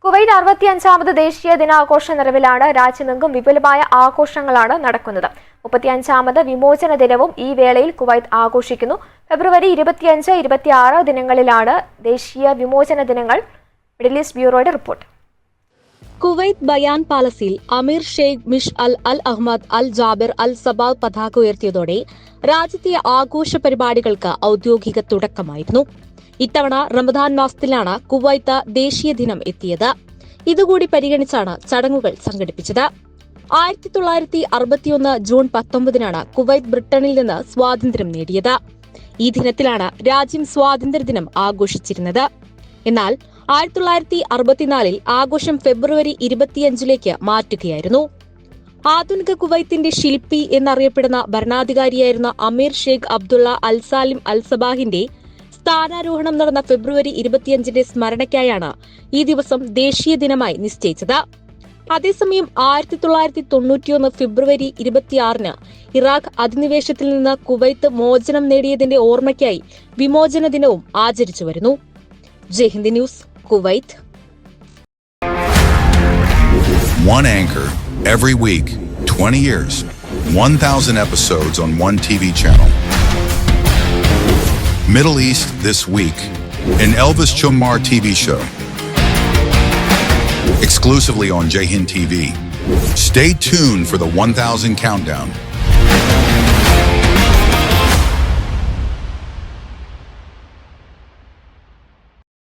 Kuwait 65ാമത് ദേശീയ ദിനാഘോഷ നിറവിലാണ്. രാജ്യമെങ്ങും വിപുലമായ ആഘോഷങ്ങളാണ് നടക്കുന്നത്. 35ാമത് വിമോചന ദിനവും ഈ വേളയിൽ കുവൈറ്റ് ആഘോഷിക്കുന്നു. ഫെബ്രുവരി 25, 26 ദിനങ്ങളിലാണ് ദേശീയ വിമോചന ദിനങ്ങൾ. മിഡിൽ ഈസ്റ്റ് ബ്യൂറോയുടെ റിപ്പോർട്ട്. കുവൈറ്റ് ബയാൻ പാലസിൽ Amir Sheikh Mish al Ahmad al Jaber al Sabah പതാക ഉയർത്തിയതോടെ രാജ്യത്തെ ആഘോഷ പരിപാടികൾക്ക് ഔദ്യോഗിക തുടക്കമായിരുന്നു. ഇത്തവണ റമദാൻ മാസത്തിലാണ് കുവൈത്ത് ദേശീയ ദിനം എത്തിയത്. ഇതുകൂടി പരിഗണിച്ചാണ് ചടങ്ങുകൾ സംഘടിപ്പിച്ചത്. 1961 ജൂൺ 19 കുവൈറ്റ് ബ്രിട്ടനിൽ നിന്ന് സ്വാതന്ത്ര്യം നേടിയത്. ഈ ദിനത്തിലാണ് രാജ്യം സ്വാതന്ത്ര്യദിനം ആഘോഷിച്ചിരുന്നത്. എന്നാൽ 1964 ആഘോഷം ഫെബ്രുവരി 25 മാറ്റുകയായിരുന്നു. ആധുനിക കുവൈത്തിന്റെ ശില്പി എന്നറിയപ്പെടുന്ന ഭരണാധികാരിയായിരുന്ന അമീർ ഷെയ്ഖ് അബ്ദുള്ള അൽ സാലിം അൽ സബാഹിന്റെ സ്ഥാനാരോഹണം നടന്ന ഫെബ്രുവരി 25 സ്മരണയ്ക്കായാണ് ഈ ദിവസം ദേശീയ ദിനമായി നിശ്ചയിച്ചത്. അതേസമയം 1991 ഫെബ്രുവരി 26 ഇറാഖ് അധിനിവേശത്തിൽ നിന്ന് കുവൈത്ത് മോചനം നേടിയതിന്റെ ഓർമ്മയ്ക്കായി വിമോചന ദിനവും ആചരിച്ചു വരുന്നു. Jai Hind news, Kuwait. One anchor every week, 20 years, 1,000 episodes on one TV channel. Middle East This Week, an Elvis Chumar TV show. Exclusively on Jai Hind TV. Stay tuned for the 1,000 countdown.